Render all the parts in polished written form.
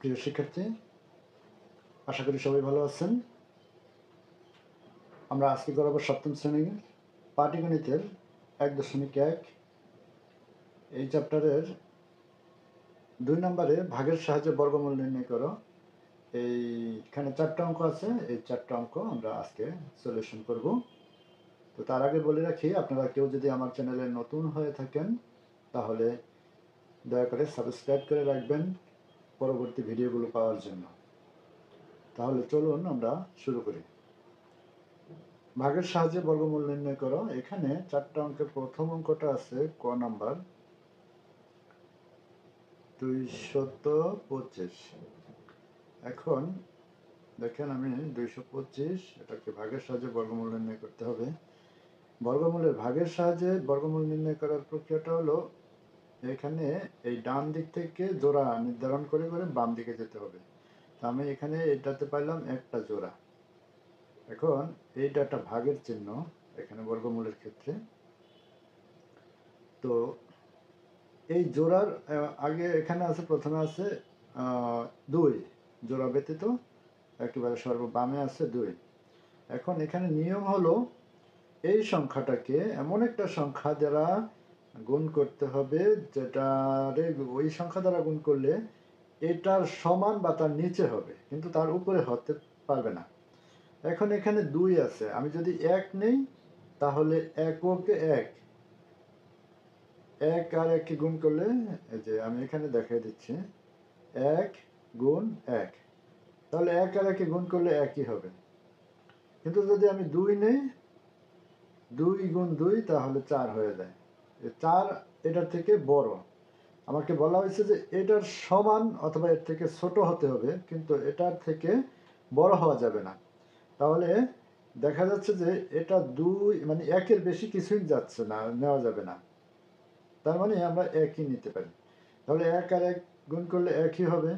প্রিয় শিক্ষার্থী, আশা করি সবাই ভালো আছেন। আমরা আজকে করাবো সপ্তম শ্রেণীর পাটিগণিতের 1.1 এই চ্যাপ্টারের 2 নম্বরে ভাগের সাহায্যে বর্গমূল নির্ণয় করো। এইখানে 4টা অঙ্ক আছে। এই 4টা অঙ্ক আমরা আজকে সলিউশন করব। তো তার আগে বলে রাখি, আপনারা কেউ যদি আমার চ্যানেলে নতুন হয়ে থাকেন তাহলে দয়া করে সাবস্ক্রাইব করে রাখবেন পরবর্তী ভিডিওগুলো পাওয়ার জন্য। তাহলে চলুন আমরা শুরু করি। ভাগের সাহায্যে বর্গমূল নির্ণয় করো। এখানে 4টা অঙ্কের প্রথম অঙ্কটা আছে ক নাম্বার 225। এখন দেখেন, আমি 225 এটাকে ভাগের সাহায্যে বর্গমূল নির্ণয় করতে হবে। বর্গমূলের ভাগের সাহায্যে বর্গমূল নির্ণয় করার প্রক্রিয়াটা হলো, এখানে এই ডান দিক থেকে জোড়া নির্ধারণ করে করে বাম দিকে যেতে হবে। আমি এখানে এটাতে পাইলাম একটা জোড়া। এখন এইটা একটা ভাগের চিহ্ন এখানে বর্গমূলের ক্ষেত্রে। তো এই জোড়ার আগে এখানে আছে, প্রথমে আছে 2, জোড়া ব্যতীত একেবারে সর্ববামে আছে 2। এখন এখানে নিয়ম হলো, এই সংখ্যাটাকে এমন একটা সংখ্যা দ্বারা গুণ করতে হবে যেটারে ওই সংখ্যা দ্বারা গুণ করলে এটার সমান বা তার নিচে হবে, কিন্তু তার উপরে হতে পারবে না। এখন এখানে 2 আছে, আমি যদি 1 নেই তাহলে এককে 1 আর 1 কে গুণ করলে, এই যে আমি এখানে দেখাই দিচ্ছি, 1 গুণ 1, তাহলে 1 আর 1 কে গুণ করলে 1ই হবে। কিন্তু যদি আমি 2 নেই, 2 গুণ 2 তাহলে 4 হয়ে যায়। 4 এটার থেকে বড়। আমাকে বলা হয়েছে যে এটার সমান অথবা এর থেকে ছোট হতে হবে, কিন্তু এটার থেকে বড় হওয়া যাবে না। তাহলে দেখা যাচ্ছে যে এটা 2 মানে 1-এর বেশি কিছুই যাচ্ছে না, নেওয়া যাবে না। তার মানে আমরা 1ই নিতে পারি। তাহলে 1 আর 1 গুণ করলে 1ই হবে।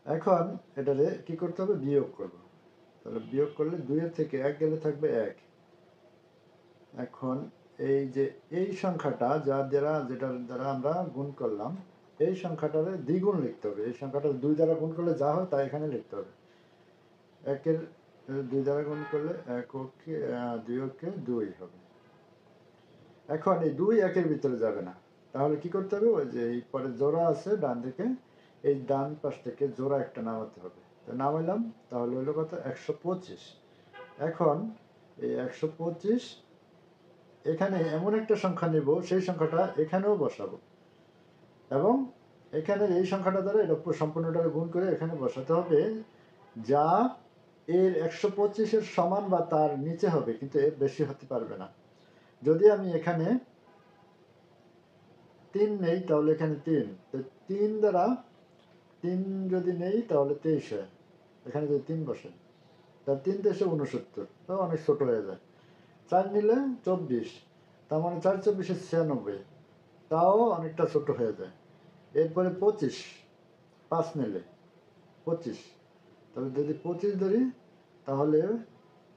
এখন এটারে কি করতে হবে, বিয়োগ করব। তাহলে বিয়োগ করলে 2 এর থেকে 1 গেলে থাকবে 1। এখন এই যে এই সংখ্যাটা যেটার দ্বারা আমরা গুণ করলাম, এই সংখ্যাটারে দ্বিগুণ লিখতে হবে। এই সংখ্যাটা 2 দ্বারা গুণ করলে যা হয় তা এখানে লিখতে হবে। 1-এর 2 দ্বারা গুণ করলে 1-কে 2-কে 2 হবে। এখন এই 2 1-এর ভিতরে যাবে না, তাহলে কি করতে হবে, ওই যে এই পরে জোড়া আছে ডান দিকে, এই ডান পাশ থেকে জোড়া একটা নামাতে হবে। তো নামাইলাম, তাহলে হলো কত, 125। এখন এই 125 এখানে এমন একটা সংখ্যা নেব, সেই সংখ্যাটা এখানেও বসাবো এবং এখানে এই সংখ্যাটা দ্বারা এটা সম্পূর্ণটা গুণ করে এখানে বসাতে হবে, যা এর 125-এর সমান বা তার নিচে হবে, কিন্তু এর বেশি হতে পারবে না। যদি আমি এখানে 3 নেই তাহলে এখানে 3, তো 3 দ্বারা 3 যদি নেই তাহলে 23 হয়। এখানে যদি 3 বসে, তার 3 × 69, তো অনেক ছোট হয়ে যায়। 4 নিলে 24, তার মানে 4 × 24 = 96, তাও অনেকটা ছোট হয়ে যায়। এরপরে 25, 5 নিলে 25, তবে যদি 25 ধরি তাহলে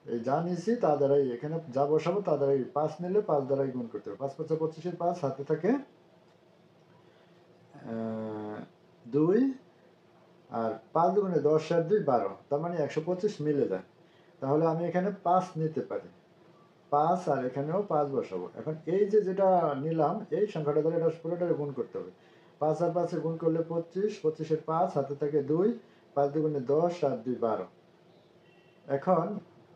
এই যা নিয়েছি তা দ্বারাই, এখানে যা বসাবো তা দ্বারাই, 5 নিলে 5 দ্বারাই গুণ করতে হবে। 5 × 5 = 25, 5 হাতে থাকে 2, আর 5 × 10 আর 2 12, তার মানে 125 মিলে যায়। তাহলে আমি এখানে 5 নিতে পারি, 5, আর এখানেও 5 বসাবো। এখন এই যে যেটা নিলাম এই সংখ্যাটা ধরে এটা পুরোটাকে গুণ করতে হবে। 5 আর 5 গুণ করলে 25, 25-এর 5 হাতে থাকে 2, 5 × 2 = 10 আর 2 12। এখন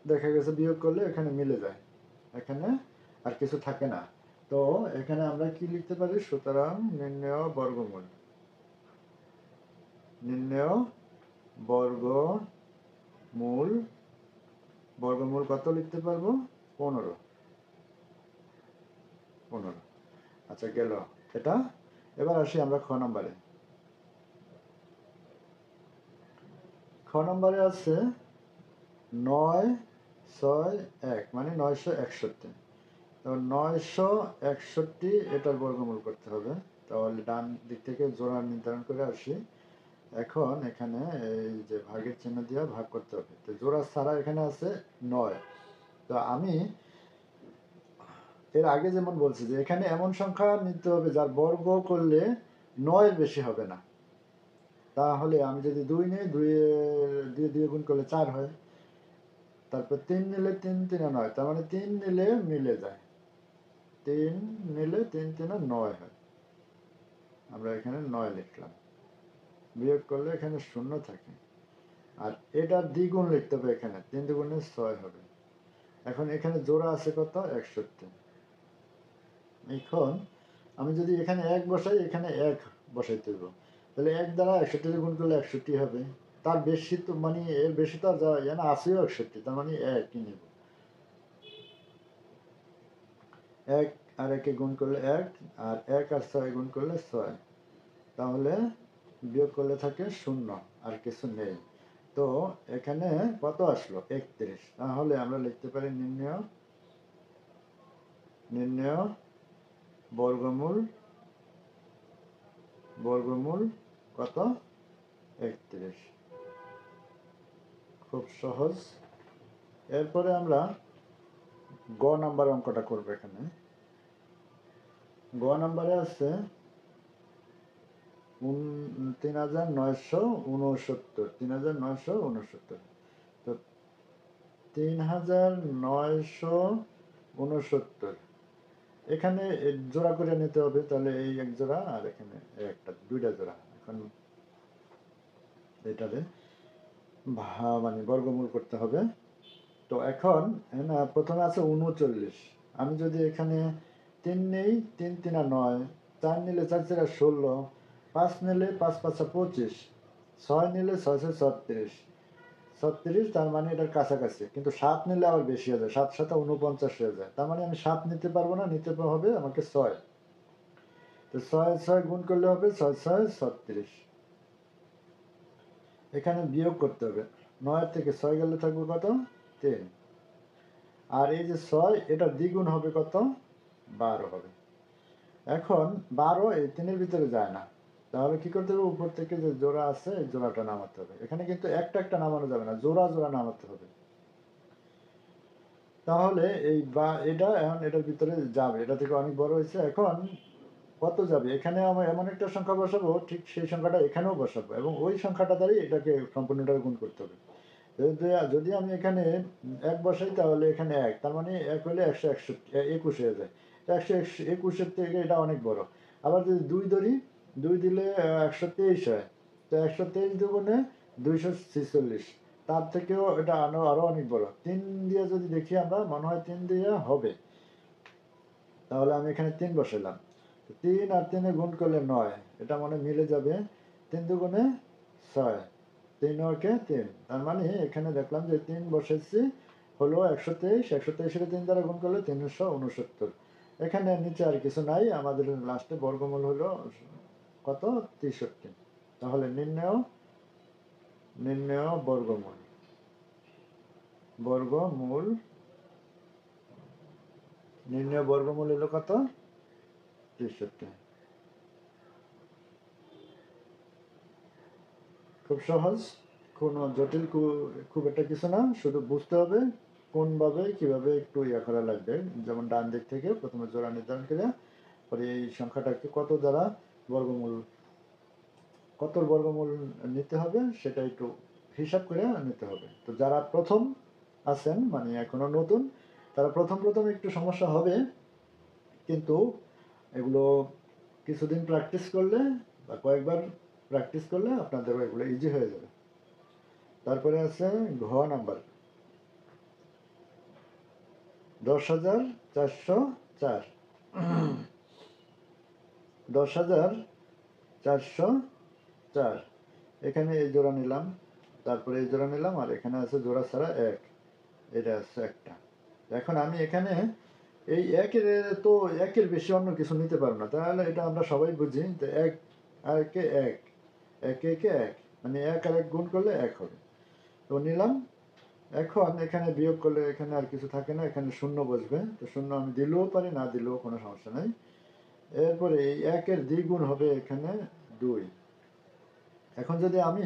দেখা গেছে বিয়োগ করলে এখানে মিলে যায়, এখানে আর কিছু থাকে না। তো এখানে আমরা কি লিখতে পারি, সুতরাং নির্ণেয় বর্গমূল, নির্ণেয় বর্গমূল, বর্গমূল কত লিখতে পারবো, 15। আচ্ছা, গেল এটা। এবার আসি আমরা খ নম্বরে। খ নম্বরে আছে 9, 6, 1 মানে 961। তো 961 এটার বর্গমূল করতে হবে। তাহলে ডান দিক থেকে জোড়া নির্ধারণ করে আসি। এখন এখানে এই যে ভাগের চিহ্ন দিয়ে ভাগ করতে হবে। তো জোড়া ছাড়া এখানে আছে 9। তো আমি এর আগে যেমন বলছি যে এখানে এমন সংখ্যা নিতে হবে যার বর্গ করলে 9-এর বেশি হবে না। তাহলে আমি যদি 2 নিই, 2 দিয়ে 2 গুণ করলে 4 হয়। তারপর 3 নিলে 3 3 9, তার মানে 3 নিলে মিলে যায়। 3 নিলে 3 3 9 হয়। আমরা এখানে 9 লিখলাম। বিয়োগ করলে এখানে 0 থাকে। আর এটার দ্বিগুণ লিখতে হবে এখানে। 3 দুগুণে 6 হবে। এখন এখানে জোড়া আছে কত? 61। এখন আমি যদি এখানে 1 বসাই, এখানে 1 বসাইতে হইব। তাহলে 1 দ্বারা 61 দিয়ে গুণ করলে 61 হবে। তার বেশি তো মানে এর বেশি তো আর যাওয়া যায় না, আছেও 61, তার মানে 1ই নেব। 1 আর 1 গুণ করলে 1, আর 1 আর 6 গুণ করলে 6। তাহলে বিয়োগ করলে থাকে 0, আর কিছু নেই। তো এখানে কত আসলো? 31। তাহলে আমরা লিখতে পারি নির্ণেয় বর্গমূল কত? 31। খুব সহজ। এরপরে আমরা গ নাম্বার অঙ্কটা করবো। এখানে গ নাম্বারে আছে 3969। 3969। তো 3969 এখানে জোড়া করে নিতে হবে। তাহলে এই এক জোড়া, আর এখানে একটা, 2টা জোড়া। এখন এটারে মানে বর্গমূল করতে হবে। তো এখন না, প্রথমে আছে 39। আমি যদি এখানে 3 নেই, 3 3 9, 4 নিলে 4 4 16, 5 নিলে 5 5 25, 6 নিলে 6 6 36। 36, তার মানে এটার কাছাকাছি। কিন্তু 7 নিলে আবার বেশি হয়ে যায়, 7 7 49 হয়ে যায়। তার মানে আমি 7 নিতে পারবো না, নিতে হবে আমাকে 6। তো 6 6 গুণ করলে হবে 6 6 36। এখানে বিয়োগ করতে হবে। 9 থেকে 6 গেলে থাকবে কত? 3। আর এই যে 6, এটা দ্বিগুণ হবে কত? 12 হবে। এখন 12 এই 3-এর ভিতরে যায় না। তাহলে কি করতে হবে? উপর থেকে যে জোড়া আছে, এই জোড়াটা নামাতে হবে। এখানে কিন্তু একটা একটা নামানো যাবে না, জোড়া জোড়া নামাতে হবে। তাহলে এই বা এটা এখন এটার ভিতরে যাবে, এটা থেকে অনেক বড় হয়েছে। এখন কত যাবে? এখানে আমরা এমন একটা সংখ্যা বসাবো, ঠিক সেই সংখ্যাটা এখানেও বসাবো, এবং ওই সংখ্যাটা দ্বারাই এটাকে সম্পূর্ণটা গুণ করতে হবে। যদি আমি এখানে 1 বসাই, তাহলে এখানে 1, তার মানে 1 হলে 121 হয়ে যায়। 121-এর থেকে এটা অনেক বড়। আবার যদি 2 ধরি, 2 দিলে 123 হয়। তো 123 দুগুণে 246, তার থেকেও এটা আরো অনেক বড়। 3 দিয়ে যদি দেখি আমরা, মনে হয় 3 দিয়ে হবে। তাহলে আমি এখানে 3 বসালাম। 3 আর 3 গুণ করলে 9, এটা মনে মিলে যাবে। 3 দুগুণে 6, 3 ওকে 3, তার মানে এখানে দেখলাম যে 3 বসেছি হলো 123। 123-এর 3 দ্বারা গুণ করলে 369। এখানে নিচে আর কিছু নাই, আমাদের লাস্টে বর্গমূল হলো কত? 63। তাহলে নির্ণেয় বর্গমূল হলো কত? 63। খুব সহজ, কোনো জটিল খুব একটা কিছু না। শুধু বুঝতে হবে কোনভাবে কিভাবে একটু করা লাগবে। যেমন ডান দিক থেকে প্রথমে জোড়া নির্ধারণ করে, পরে এই সংখ্যাটাকে কত বর্গমূল নিতে হবে সেটা একটু হিসাব করে নিতে হবে। তো যারা প্রথম আছেন, মানে এখনো নতুন, তারা প্রথম একটু সমস্যা হবে, কিন্তু এগুলো কিছুদিন প্র্যাকটিস করলে বা কয়েকবার প্র্যাকটিস করলে আপনাদের এগুলো ইজি হয়ে যাবে। তারপরে আছে ঘ নাম্বার 10,404। 10,404, এখানে এই জোড়া নিলাম, তারপরে এই জোড়া নিলাম, আর এখানে আছে জোড়া ছাড়া 1, এটা আছে একটা। এখন আমি এখানে এই একের বেশি অন্য কিছু নিতে পারবো না। তাহলে এটা আমরা সবাই বুঝি যে 1 আর 1 1, 1 1 1, মানে 1 আর 1 গুণ করলে 1 হবে। তো নিলাম। এখন এখানে বিয়োগ করলে এখানে আর কিছু থাকে না, এখানে 0 বসবে। তো 0 আমি দিলেও পারি, না দিলেও কোনো সমস্যা নাই। এরপরে এই 1-এর দ্বিগুণ হবে এখানে 2। এখন যদি আমি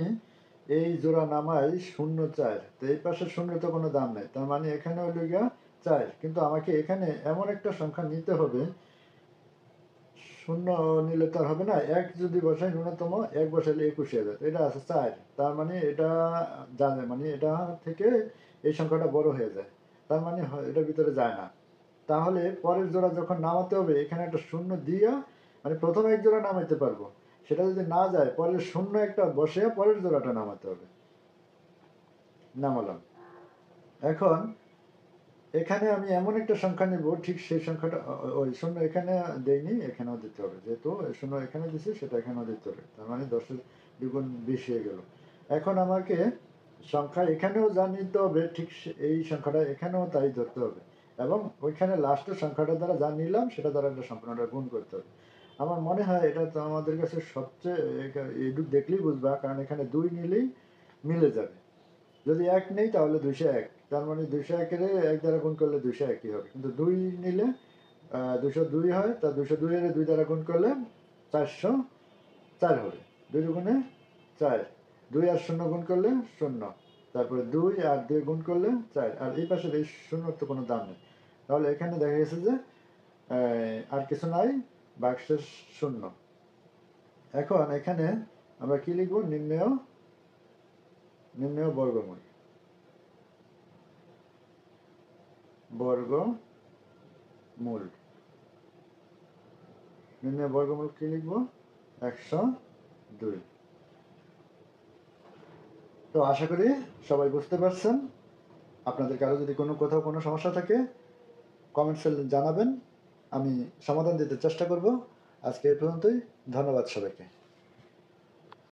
এই জোড়া নামাই 0 4, তো এই পাশে 0 তো কোনো দাম নাই, তার মানে এখানে হলো গিয়া 4। কিন্তু আমাকে এখানে এমন একটা সংখ্যা নিতে হবে শূন্য নিলে তো আর হবে না, এক যদি বসাই ন্যূনতম এক বসাইলে 21 হয়ে যায়, এটা আছে 4, তার মানে এটা জানে মানে এটা থেকে এই সংখ্যাটা বড় হয়ে যায়, তার মানে এটার ভিতরে যায় না। তাহলে পরের জোড়া যখন নামাতে হবে এখানে একটা শূন্য দিয়া মানে প্রথমে এক জোড়া নামাইতে পারবো, সেটা যদি না যায় পরের শূন্য একটা বসে পরের জোড়াটা নামাতে হবে। নামালাম। এখন এখানে আমি এমন একটা সংখ্যা নেব, ঠিক সেই সংখ্যাটা ওই শূন্য এখানে দেইনি, এখানেও দিতে হবে, যেহেতু শূন্য এখানে দিছি সেটা এখানেও দিতে হবে, তার মানে 10-এর দ্বিগুণ 20 হয়ে গেল। এখন আমাকে সংখ্যা এখানেও যা নিতে হবে ঠিক এই সংখ্যাটা এখানেও তাই ধরতে হবে, এবং ওইখানে লাস্টের সংখ্যাটা দ্বারা যা নিলাম সেটা দ্বারা একটা সম্পূর্ণটা গুণ করতে হবে। আমার মনে হয় এটা তো আমাদের কাছে সবচেয়ে এইটুক দেখলেই বুঝবা, কারণ এখানে 2 নিলেই মিলে যাবে। যদি 1 নেই তাহলে 201, তার মানে 201 এর 1 দ্বারা গুণ করলে 201ই হবে, কিন্তু 2 নিলে 202 হয়, তা 202 এর 2 দ্বারা গুণ করলে 404 হবে। 2 দুগুণে 4, 2 আর 0 গুণ করলে 0, তারপরে 2 আর 2 গুণ করলে 4, আর এই পাশের এই শূন্যর তো কোনো দাম নেই। তাহলে এখানে দেখা গেছে যে আর কিছু নাই, বাক্সের শূন্য। এখন এখানে আমরা কি লিখব? নির্ণেয় বর্গমূল। বর্গমূল নির্ণয় বর্গমূল কি লিখবো? 102। তো আশা করি সবাই বুঝতে পারছেন। আপনাদের কারো যদি কোথাও কোনো সমস্যা থাকে কমেন্টসে জানাবেন, আমি সমাধান দিতে চেষ্টা করব। আজকে এই পর্যন্তই। ধন্যবাদ সবাইকে।